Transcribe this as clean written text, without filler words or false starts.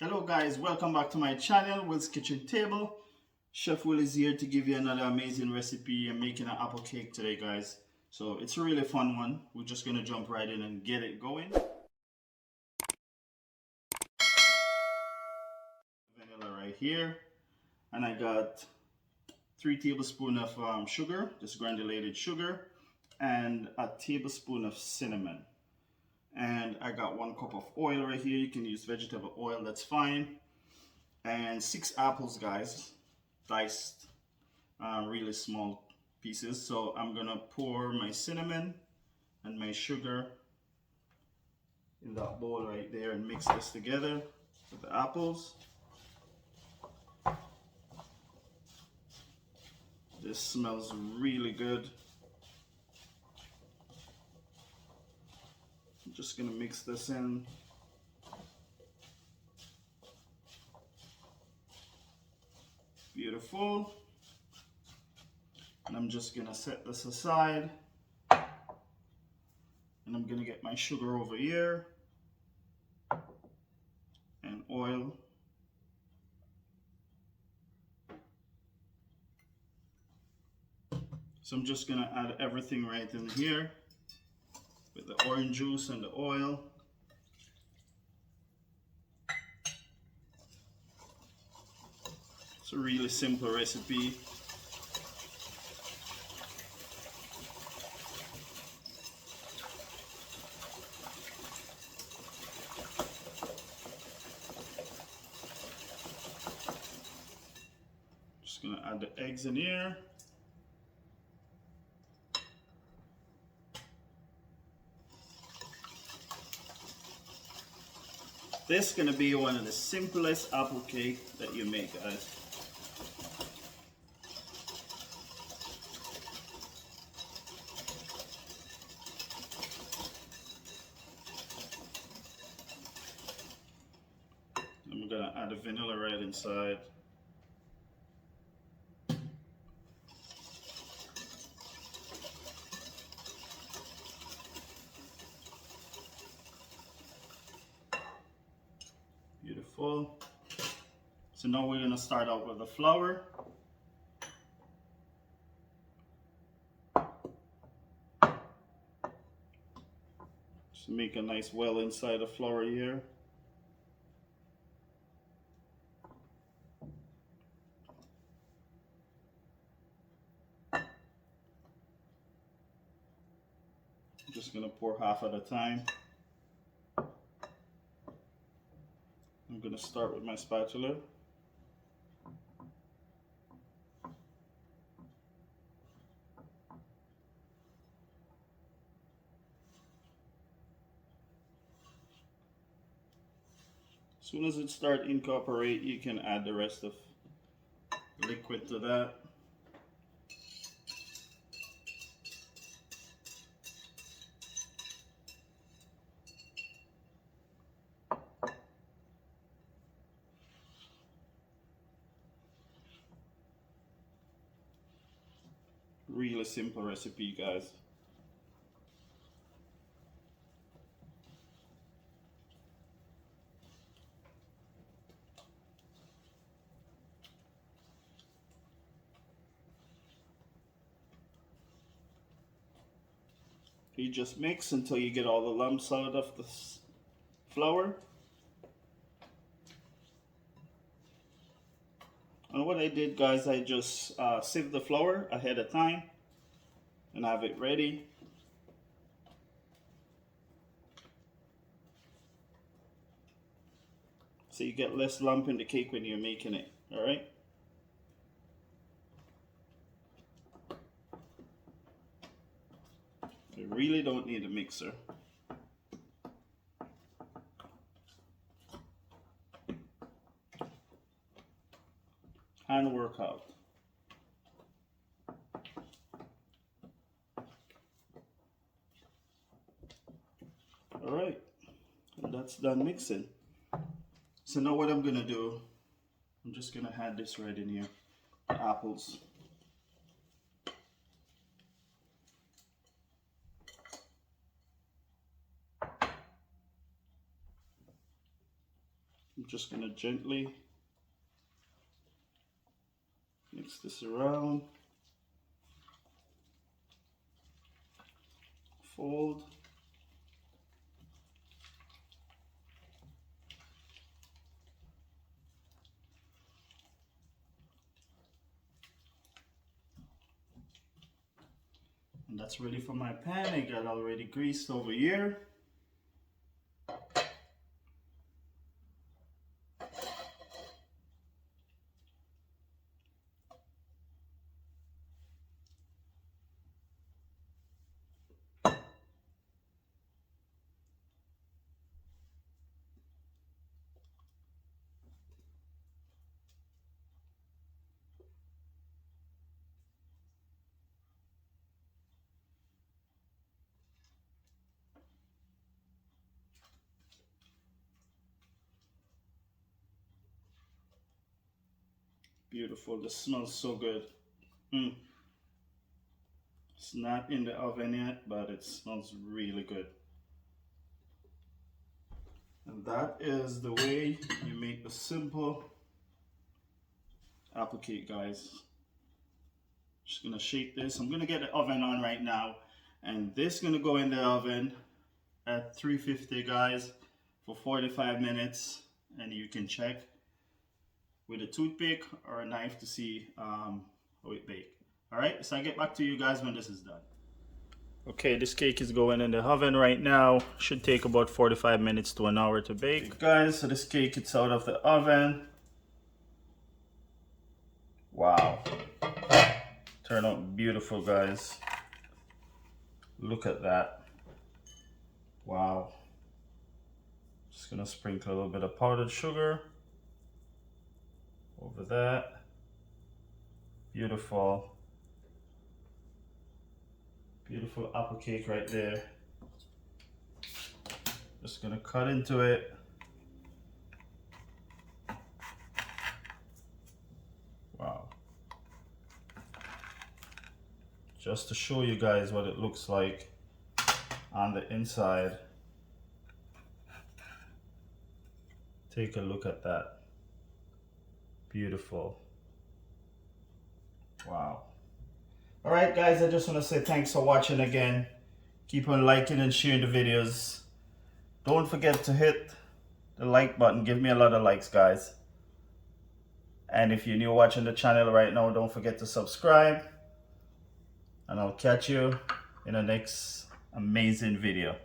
Hello guys, welcome back to my channel, Will's Kitchen Table. Chef Will is here to give you another amazing recipe. I'm making an apple cake today guys. So it's a really fun one. We're just going to jump right in and get it going. Vanilla right here. And I got 3 tablespoons of sugar, just granulated sugar, and a tablespoon of cinnamon. And I got 1 cup of oil right here. You can use vegetable oil, that's fine. And 6 apples guys, diced really small pieces. So I'm gonna pour my cinnamon and my sugar in that bowl right there and mix this together with the apples. This smells really good. I'm just gonna mix this in. Beautiful. And I'm just gonna set this aside. And I'm gonna get my sugar over here and oil. So I'm just gonna add everything right in here with the orange juice and the oil. It's a really simple recipe. Just gonna add the eggs in here. This is gonna be one of the simplest apple cake that you make, guys. I'm gonna add the vanilla right inside. Beautiful. So now we're gonna start out with the flour. Just make a nice well inside the flour here. I'm just gonna pour half at a time. I'm gonna start with my spatula. As soon as it starts incorporate, you can add the rest of the liquid to that. Really simple recipe, guys. You just mix until you get all the lumps out of the flour. And what I did, guys, I just sieved the flour ahead of time and have it ready. So you get less lump in the cake when you're making it, all right? You really don't need a mixer. Hand workout. All right, and that's done mixing. So now what I'm gonna do, I'm just gonna add this right in here, the apples. I'm just going to gently mix this around, fold. And that's ready for my pan. I got already greased over here. Beautiful. This smells so good. It's not in the oven yet, but it smells really good. And that is the way you make the simple apple cake, guys. Just gonna shake this. I'm gonna get the oven on right now, and this is gonna go in the oven at 350, guys, for 45 minutes, and you can check with a toothpick or a knife to see how it bakes. All right, so I get back to you guys when this is done. Okay, this cake is going in the oven right now. Should take about 45 minutes to an hour to bake. Okay, guys, so this cake is out of the oven. Wow. Turned out beautiful, guys. Look at that. Wow. Just gonna sprinkle a little bit of powdered sugar over that. Beautiful. Beautiful apple cake right there. Just gonna cut into it. Wow. Just to show you guys what it looks like on the inside. Take a look at that. Beautiful. Wow. All right, guys, I just want to say thanks for watching again. Keep on liking and sharing the videos. Don't forget to hit the like button. Give me a lot of likes, guys. And if you're new watching the channel right now, don't forget to subscribe. And I'll catch you in the next amazing video.